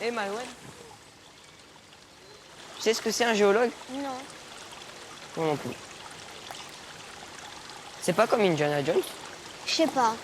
Eh Malouane, tu sais ce que c'est un géologue? Non. Moi non plus. C'est pas comme Indiana Jones? Je sais pas.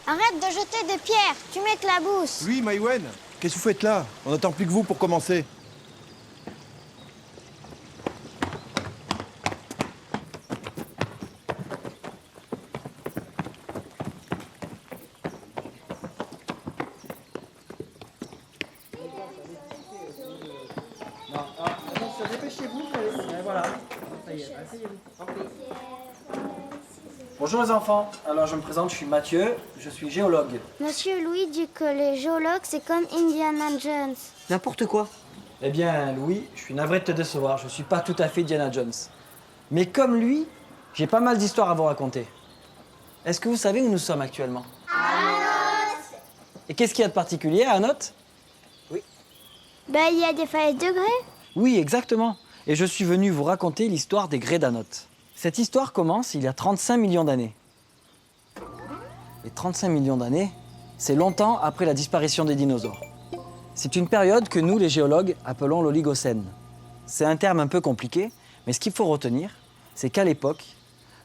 Arrête de jeter des pierres, tu m'éclabousses. Oui, Maïwen, qu'est-ce que vous faites là? On n'attend plus que vous pour commencer. Bonjour les enfants, alors je me présente, je suis Mathieu, je suis géologue. Monsieur Louis dit que les géologues, c'est comme Indiana Jones. N'importe quoi. Eh bien Louis, je suis navré de te décevoir, je suis pas tout à fait Indiana Jones. Mais comme lui, j'ai pas mal d'histoires à vous raconter. Est-ce que vous savez où nous sommes actuellement? À Note. Et qu'est-ce qu'il y a de particulier à Note? Ben, il y a des falaises de grès. Oui, exactement. Et je suis venu vous raconter l'histoire des grès d'Anote. Cette histoire commence il y a 35 millions d'années. Et 35 millions d'années, c'est longtemps après la disparition des dinosaures. C'est une période que nous, les géologues, appelons l'Oligocène. C'est un terme un peu compliqué, mais ce qu'il faut retenir, c'est qu'à l'époque,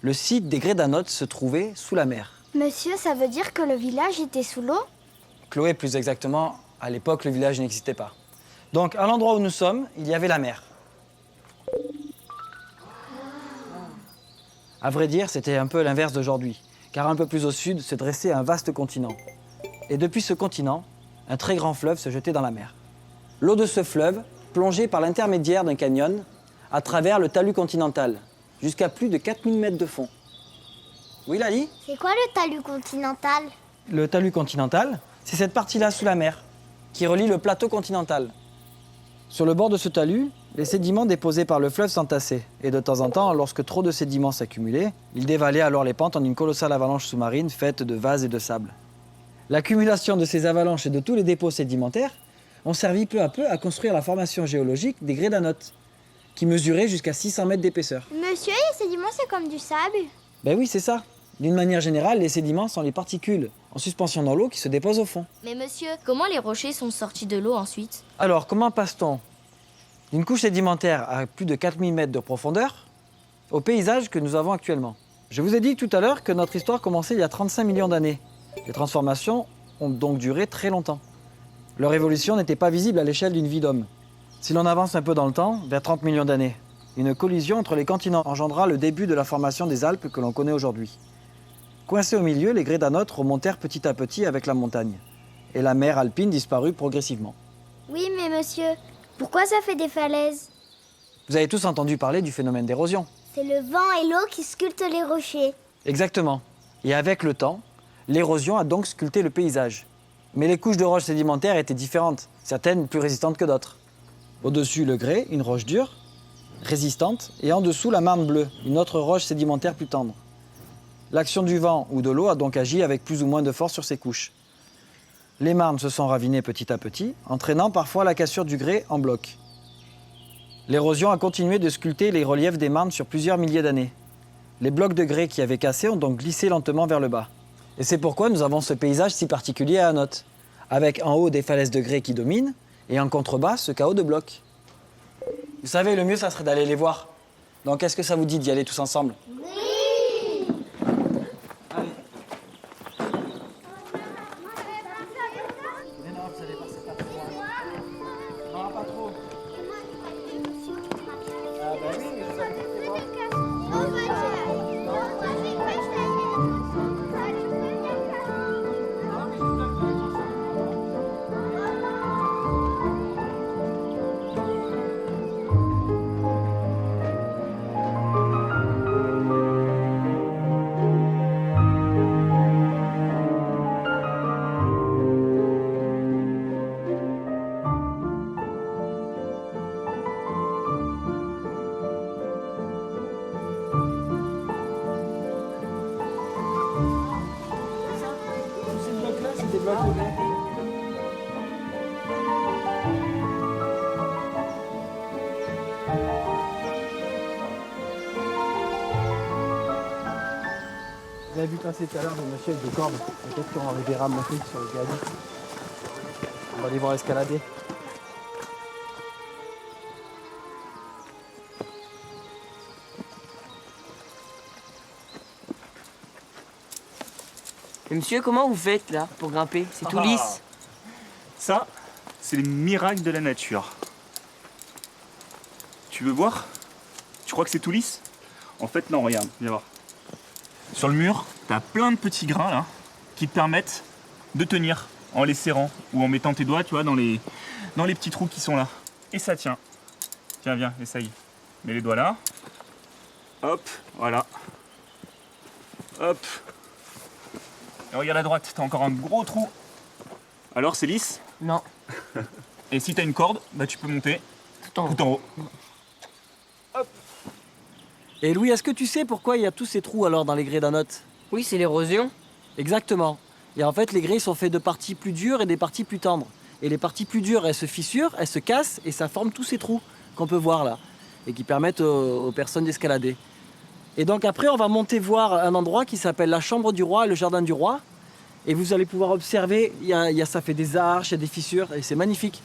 le site des grès d'Anote se trouvait sous la mer. Monsieur, ça veut dire que le village était sous l'eau? Chloé, plus exactement, à l'époque, le village n'existait pas. Donc, à l'endroit où nous sommes, il y avait la mer. À vrai dire, c'était un peu l'inverse d'aujourd'hui, car un peu plus au sud se dressait un vaste continent. Et depuis ce continent, un très grand fleuve se jetait dans la mer. L'eau de ce fleuve plongeait par l'intermédiaire d'un canyon à travers le talus continental, jusqu'à plus de 4000 mètres de fond. Oui, Lali? C'est quoi le talus continental? Le talus continental, c'est cette partie-là sous la mer, qui relie le plateau continental. Sur le bord de ce talus, les sédiments déposés par le fleuve s'entassaient. Et de temps en temps, lorsque trop de sédiments s'accumulaient, ils dévalaient alors les pentes en une colossale avalanche sous-marine faite de vase et de sable. L'accumulation de ces avalanches et de tous les dépôts sédimentaires ont servi peu à peu à construire la formation géologique des grès d'Anote, qui mesurait jusqu'à 600 mètres d'épaisseur. Monsieur, les sédiments, c'est comme du sable? Ben oui, c'est ça. D'une manière générale, les sédiments sont les particules en suspension dans l'eau qui se déposent au fond. Mais monsieur, comment les rochers sont sortis de l'eau ensuite? Alors, comment passe-t-on d'une couche sédimentaire à plus de 4000 mètres de profondeur au paysage que nous avons actuellement? Je vous ai dit tout à l'heure que notre histoire commençait il y a 35 millions d'années. Les transformations ont donc duré très longtemps. Leur évolution n'était pas visible à l'échelle d'une vie d'homme. Si l'on avance un peu dans le temps, vers 30 millions d'années, une collision entre les continents engendra le début de la formation des Alpes que l'on connaît aujourd'hui. Coincés au milieu, les grès d'Anote remontèrent petit à petit avec la montagne. Et la mer alpine disparut progressivement. Oui, mais monsieur, pourquoi ça fait des falaises? Vous avez tous entendu parler du phénomène d'érosion. C'est le vent et l'eau qui sculptent les rochers. Exactement. Et avec le temps, l'érosion a donc sculpté le paysage. Mais les couches de roches sédimentaires étaient différentes, certaines plus résistantes que d'autres. Au-dessus, le grès, une roche dure, résistante, et en dessous, la marne bleue, une autre roche sédimentaire plus tendre. L'action du vent ou de l'eau a donc agi avec plus ou moins de force sur ces couches. Les marnes se sont ravinées petit à petit, entraînant parfois la cassure du grès en bloc. L'érosion a continué de sculpter les reliefs des marnes sur plusieurs milliers d'années. Les blocs de grès qui avaient cassé ont donc glissé lentement vers le bas. Et c'est pourquoi nous avons ce paysage si particulier à Anote, avec en haut des falaises de grès qui dominent, et en contrebas ce chaos de blocs. Vous savez, le mieux, ça serait d'aller les voir. Donc est-ce que ça vous dit d'y aller tous ensemble? avez vu passer tout à l'heure des machines avec des cordes. Peut-être qu'on les verra monter sur le galier. On va les voir escalader. Mais monsieur, comment vous faites là pour grimper? C'est tout Ah. lisse. Ça, c'est les miracles de la nature. Tu veux voir? Tu crois que c'est tout lisse? En fait, non, regarde, viens voir. Sur le mur, t'as plein de petits grains là qui te permettent de tenir en les serrant ou en mettant tes doigts, tu vois, dans les petits trous qui sont là. Et ça tient. Tiens, viens, essaye. Mets les doigts là. Hop, voilà. Hop. Et regarde à droite, t'as encore un gros trou. Alors, c'est lisse? Non, Et si t'as une corde, bah tu peux monter tout en haut. tout en haut. Et Louis, est-ce que tu sais pourquoi il y a tous ces trous alors dans les grès d'anote? Oui, c'est l'érosion. Exactement. Et en fait, les grès sont faits de parties plus dures et des parties plus tendres. Et les parties plus dures, elles se fissurent, elles se cassent et ça forme tous ces trous qu'on peut voir là et qui permettent aux personnes d'escalader. Et donc après, on va monter voir un endroit qui s'appelle la chambre du roi et le jardin du roi. Et vous allez pouvoir observer, ça fait des arches, il y a des fissures et c'est magnifique.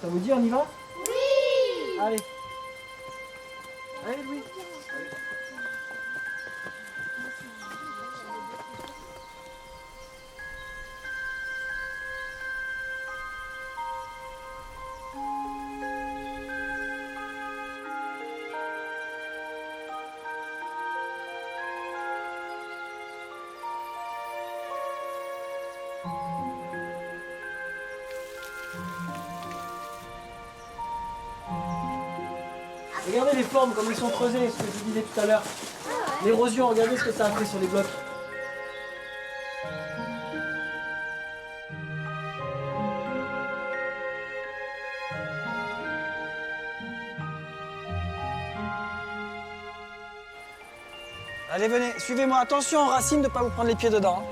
Ça vous dit, on y va? Oui! Allez. Allez, Louis. Regardez les formes, comme ils sont creusés, ce que je vous disais tout à l'heure. L'érosion, regardez ce que ça a fait sur les blocs. Allez, venez, suivez-moi. Attention, racines, de ne pas vous prendre les pieds dedans.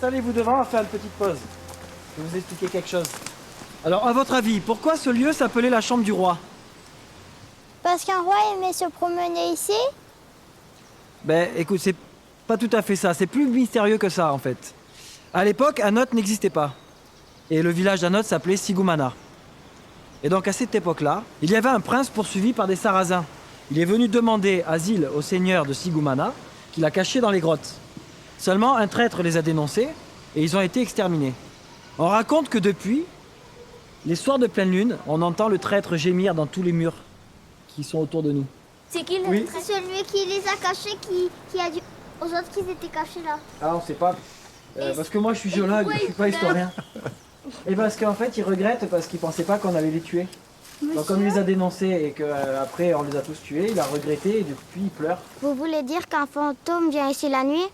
Installez-vous devant, on va faire une petite pause. Je vais vous expliquer quelque chose. Alors, à votre avis, pourquoi ce lieu s'appelait la chambre du roi? Parce qu'un roi aimait se promener ici? Ben, écoute, c'est pas tout à fait ça. C'est plus mystérieux que ça, en fait. À l'époque, Anote n'existait pas. Et le village d'Anote s'appelait Sigumana. Et donc, à cette époque-là, il y avait un prince poursuivi par des Sarrasins. Il est venu demander asile au seigneur de Sigumana, qu'il a caché dans les grottes. Seulement, un traître les a dénoncés et ils ont été exterminés. On raconte que depuis, les soirs de pleine lune, on entend le traître gémir dans tous les murs qui sont autour de nous. C'est qui le Oui. traître? Celui qui les a cachés, qui a dit aux autres qu'ils étaient cachés là. Ah, on sait pas. Parce que moi, je suis géologue, je suis pas historien. Et parce qu'en fait, ils regrettent parce qu'ils pensaient pas qu'on allait les tuer. Donc, comme il les a dénoncés et qu'après, on les a tous tués, il a regretté et depuis, il pleure. Vous voulez dire qu'un fantôme vient ici la nuit?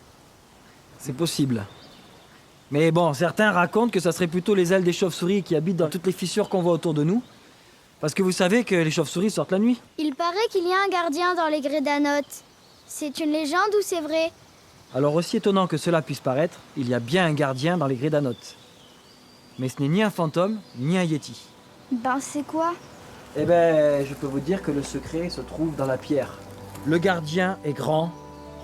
C'est possible. Mais bon, certains racontent que ça serait plutôt les ailes des chauves-souris qui habitent dans toutes les fissures qu'on voit autour de nous. Parce que vous savez que les chauves-souris sortent la nuit. Il paraît qu'il y a un gardien dans les grès d'Anote. C'est une légende ou c'est vrai? Alors aussi étonnant que cela puisse paraître, il y a bien un gardien dans les grès d'Anote. Mais ce n'est ni un fantôme, ni un yéti. Ben c'est quoi? Eh ben, je peux vous dire que le secret se trouve dans la pierre. Le gardien est grand,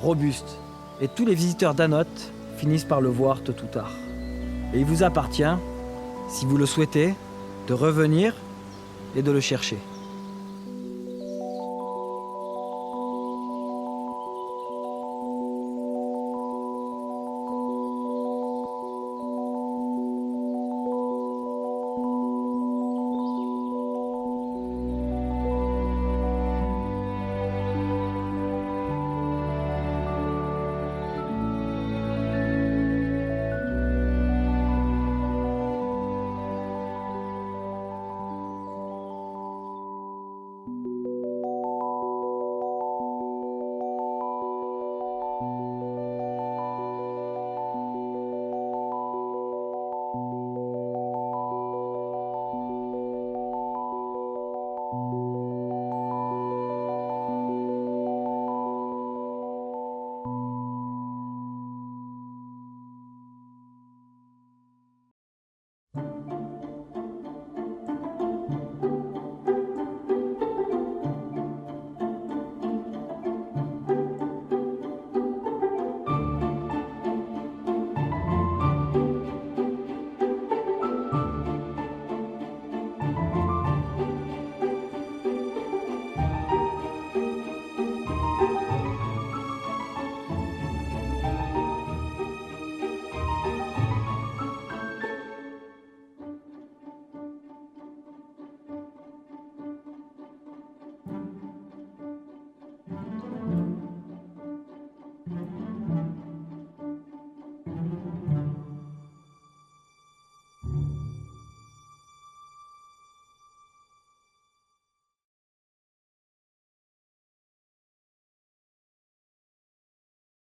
robuste, et tous les visiteurs d'Anote finissent par le voir tôt ou tard. Et il vous appartient, si vous le souhaitez, de revenir et de le chercher.